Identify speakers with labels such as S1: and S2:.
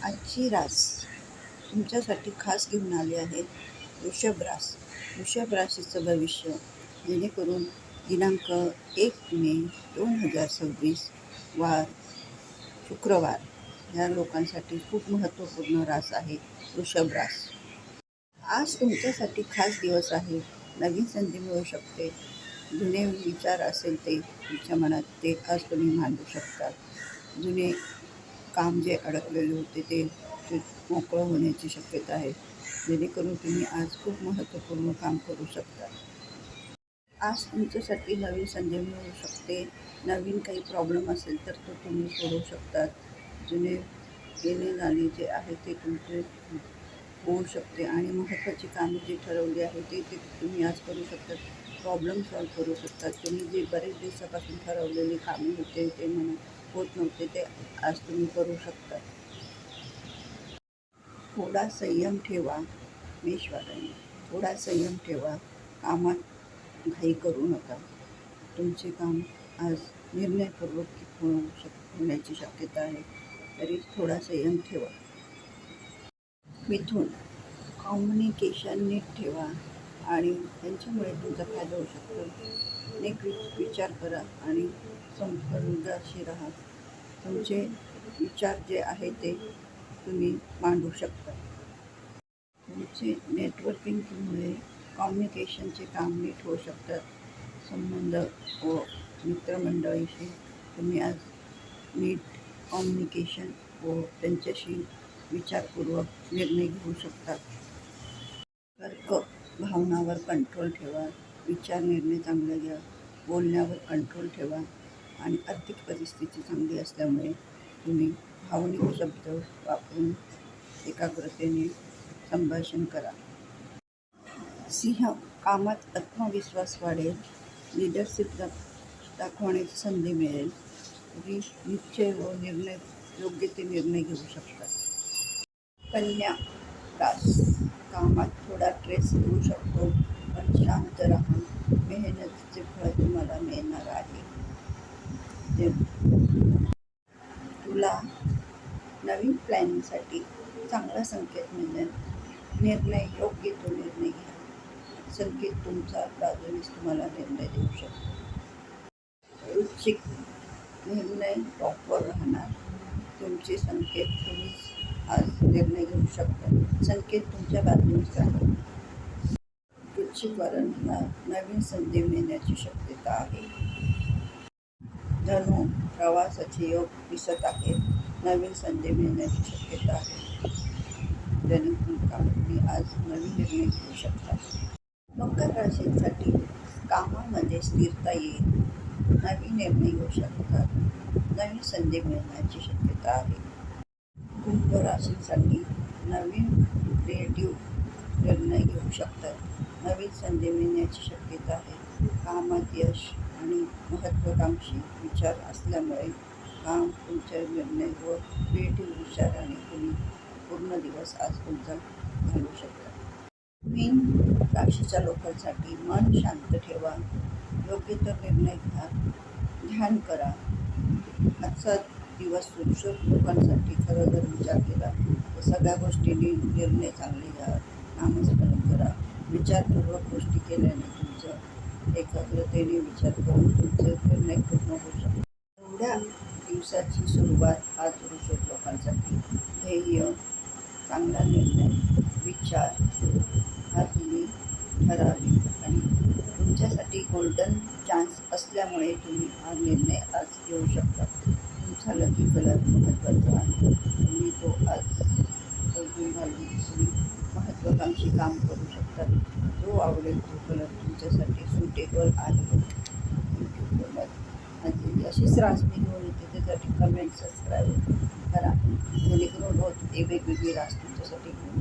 S1: आजची रास तुमच्यासाठी खास घेऊन आली आहे वृषभ रास. वृषभ राशीचं भविष्य, जेणेकरून दिनांक 1 मे 2026 वार शुक्रवार ह्या लोकांसाठी खूप महत्त्वपूर्ण रास आहे वृषभ रास. आज तुमच्यासाठी खास दिवस आहे. नवीन संधी मिळू शकते. जुने विचार असेल ते तुमच्या मनात, ते आज तुम्ही मांडू शकता. जुने काम जे अडकलेले होते ते मोकळं होण्याची शक्यता आहे, जेणेकरून तुम्ही आज खूप महत्त्वपूर्ण काम करू शकता. आज तुमच्यासाठी नवीन संधी मिळू शकते. नवीन काही प्रॉब्लेम असेल तर तो तुम्ही सोडवू शकतात. जुने येणे जाणे जे आहे ते तुमचे होऊ शकते आणि महत्त्वाची कामे जी ठरवली आहे ते तुम्ही आज करू शकतात. प्रॉब्लेम सॉल्व्ह करू शकतात. तुम्ही जे बरेच दिवसापासून ठरवलेली कामे होते ते म्हणून होत नव्हते ते आज तुम्ही करू शकता. थोडा संयम ठेवा. मेषवाल्यांनी थोडा संयम ठेवा. कामात घाई करू नका. तुमचे काम आज निर्णयपूर्वक होण्याची शक्यता आहे, तरी थोडा संयम ठेवा. मिथुन, कम्युनिकेशन नीट ठेवा आणि त्यांच्यामुळे तुमचा फायदा होऊ शकतो. नीट विचार करा आणि समजूतदारशी राहा. तुमचे विचार जे आहे ते तुम्ही मांडू शकता. तुमचे नेटवर्किंगमुळे कम्युनिकेशनचे काम नीट होऊ शकतात. संबंध व मित्रमंडळीशी तुम्ही आज नीट कम्युनिकेशन व त्यांच्याशी विचारपूर्वक निर्णय घेऊ शकतात. कर्क, भावनावर कंट्रोल ठेवा. विचार निर्णय चांगले घ्या. बोलण्यावर कंट्रोल ठेवा आणि आर्थिक परिस्थिती चांगली असल्यामुळे तुम्ही भावनिक शब्द वापरून एकाग्रतेने संभाषण करा. सिंह, कामात आत्मविश्वास वाढेल. लीडरशिप दाखवण्याची संधी मिळेल. तुम्ही निश्चय व योग्य ते निर्णय घेऊ शकता. कन्या रास, कामात थोडा स्ट्रेस येऊ शकतो, पण शांत राहा. मेहनतीचे फळ तुम्हाला मिळणार आहे. तुला, नवीन प्लॅनिंगसाठी चांगला संकेत मिळेल. योग्य तो निर्णय घ्या. संकेत तुमचा बाजूनेच तुम्हाला निर्णय देऊ शकतो. वृश्चिक, निर्णय टॉपवर राहणार. तुमचे संकेत तुम्हीच आज निर्णय घेऊ शकता. संकेत तुमच्या बाजूनेच राहतील. वृश्चिकवाल्यांना नवीन संधी मिळण्याची शक्यता आहे. धनु, प्रवासाचे योग दिसत आहेत. नवीन संधी मिळण्याची शक्यता आहे. तुम्ही आज नवीन निर्णय घेऊ शकता. मकर राशीसाठी कामामध्ये स्थिरता येईल. नवीन निर्णय घेऊ शकतात. नवीन संधी मिळण्याची शक्यता आहे. कुंभ राशीसाठी नवीन क्रिएटिव्ह निर्णय घेऊ शकतात. नवीन संधी मिळण्याची शक्यता आहे. कामात यश आणि महत्त्वाकांक्षी विचार असल्यामुळे काम, तुमच्या निर्णय व क्रिएटिव्ह विचाराने तुम्ही पूर्ण दिवस आज तुमचा घालवू शकता. मीन राशीच्या लोकांसाठी मन शांत ठेवा. योग्य तो निर्णय घ्या. ध्यान करा. आजचा दिवस वृश्चिक लोकांसाठी खरं जर विचार केला तर सगळ्या गोष्टींनी निर्णय चांगले घ्या. नामस्मरण करा. विचारपूर्वक गोष्टी केल्याने तुमचं एकाग्रतेने विचार करून तुमचे निर्णय पूर्ण होऊ शकतो. एवढ्या दिवसाची सुरुवात आज वृश्चिक लोकांसाठी ध्येय, चांगला निर्णय, विचार हा तुम्ही ठराविक आणि तुमच्यासाठी गोल्डन चान्स असल्यामुळे तुम्ही हा निर्णय आज घेऊ शकता. तुमचा लकी कलर महत्त्वाचा आहे. तुम्ही तो आज घालून तुम्ही महत्त्वाकांक्षी काम करू शकता. जो आवडेल तो कलर तुमच्यासाठी सुटेबल आहे. अशीच रास मी घेऊन येते. त्यासाठी कमेंट, सबस्क्राईब करा, जेणेकरून रोज वेगवेगळी रास तुमच्यासाठी घेऊन